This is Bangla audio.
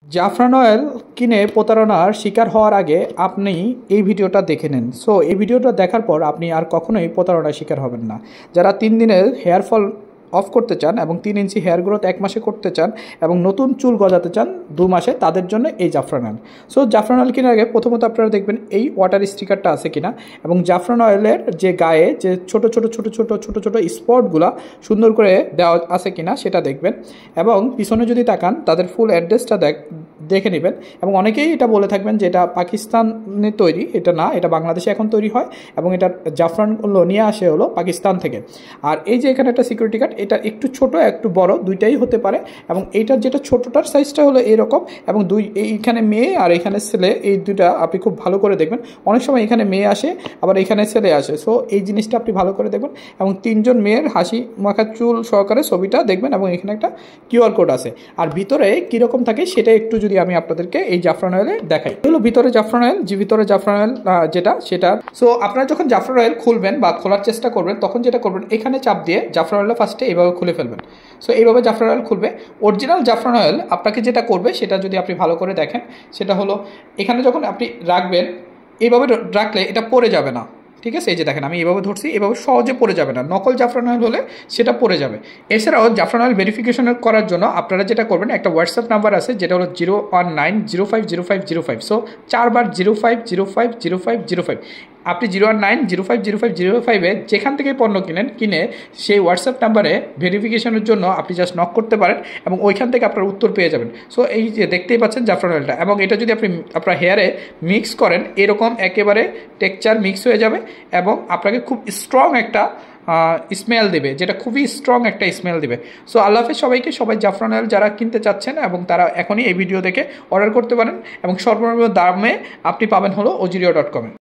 জাফরান অয়েল কিনে প্রতারণার শিকার হওয়ার আগে আপনি এই ভিডিওটা দেখে নিন। সো এই ভিডিওটা দেখার পর আপনি আর কখনোই প্রতারণার শিকার হবেন না। যারা 3 দিনের হেয়ার ফল অফ করতে চান এবং 3 ইঞ্চি হেয়ার গ্রোথ 1 মাসে করতে চান এবং নতুন চুল গজাতে চান 2 মাসে, তাদের জন্য এই জাফরান অয়েল। সো জাফরান অয়েল কেনার আগে প্রথমত আপনারা দেখবেন এই ওয়াটার স্টিকারটা আছে কিনা, এবং জাফরান অয়েলের যে গায়ে যে ছোট ছোট স্পটগুলো সুন্দর করে দেওয়া আছে কিনা সেটা দেখবেন, এবং পিছনে যদি তাকান তাদের ফুল অ্যাড্রেসটা দেখে নেবেন। এবং অনেকেই এটা বলে থাকবেন যে এটা পাকিস্তানে তৈরি, এটা না, এটা বাংলাদেশে এখন তৈরি হয় এবং এটা জাফরানগুলো নিয়ে আসে হলো পাকিস্তান থেকে। আর এই যে এখানে একটা সিকিউরিটি গার্ড, এটা একটু ছোট একটু বড় দুইটাই হতে পারে, এবং এইটার যেটা ছোটটার সাইজটা হলো এরকম, এবং এইখানে মেয়ে আর এখানে ছেলে, এই দুইটা আপনি খুব ভালো করে দেখবেন। অনেক সময় এখানে মেয়ে আসে আবার এখানে ছেলে আসে, সো এই জিনিসটা আপনি ভালো করে দেখবেন। এবং 3 জন মেয়ের হাসি মাখা চুল সহকারে ছবিটা দেখবেন, এবং এখানে একটা কিউআর কোড আছে। আর ভিতরে কীরকম থাকে সেটা একটু যদি আমি আপনাদেরকে এই জাফরান অয়েলে দেখাই। হলো ভিতরে জাফরান অয়েল, যে ভিতরে জাফরান অয়েল যেটা সেটা। সো আপনারা যখন জাফরান অয়েল খুলবেন বা খোলার চেষ্টা করবেন, তখন যেটা করবেন এখানে চাপ দিয়ে জাফরান অয়েলটা ফার্স্টে এইভাবে খুলে ফেলবেন। সো এইভাবে জাফরান অয়েল খুলবে। অরিজিনাল জাফরান অয়েল আপনাকে যেটা করবে সেটা যদি আপনি ভালো করে দেখেন, সেটা হলো এখানে যখন আপনি রাখবেন এইভাবে রাখলে এটা পড়ে যাবে না, ঠিক আছে? এই যে দেখেন আমি এভাবে ধরছি, এভাবে সহজে পড়ে যাবে না। নকল জাফরান অয়েল হলে সেটা পড়ে যাবে। এছাড়াও জাফরান অয়েল ভেরিফিকেশন করার জন্য আপনারা যেটা করবেন, একটা হোয়াটসঅ্যাপ নাম্বার আছে যেটা হলো 019050505। সো 4 বার 05050505। আপনি 019050505 যেখান থেকে পণ্য কিনে সেই হোয়াটসঅ্যাপ নাম্বারে ভেরিফিকেশনের জন্য আপনি জাস্ট নক করতে পারেন, এবং ওইখান থেকে আপনার উত্তর পেয়ে যাবেন। সো এই যে দেখতেই পাচ্ছেন জাফরান অয়েলটা, এবং এটা যদি আপনি আপনার হেয়ারে মিক্স করেন এরকম একেবারে টেক্সচার মিক্স হয়ে যাবে, এবং আপনাকে খুব স্ট্রং একটা স্মেল দেবে, যেটা খুবই স্ট্রং একটা স্মেল দেবে। সো আল্লাহ হাফেজ সবাইকে। সবাই জাফরান অয়েল যারা কিনতে চাচ্ছেন এবং তারা এখনই এই ভিডিও দেখে অর্ডার করতে পারেন, এবং সর্বনিম্ন দামে আপনি পাবেন হলো ojirio.com-এ।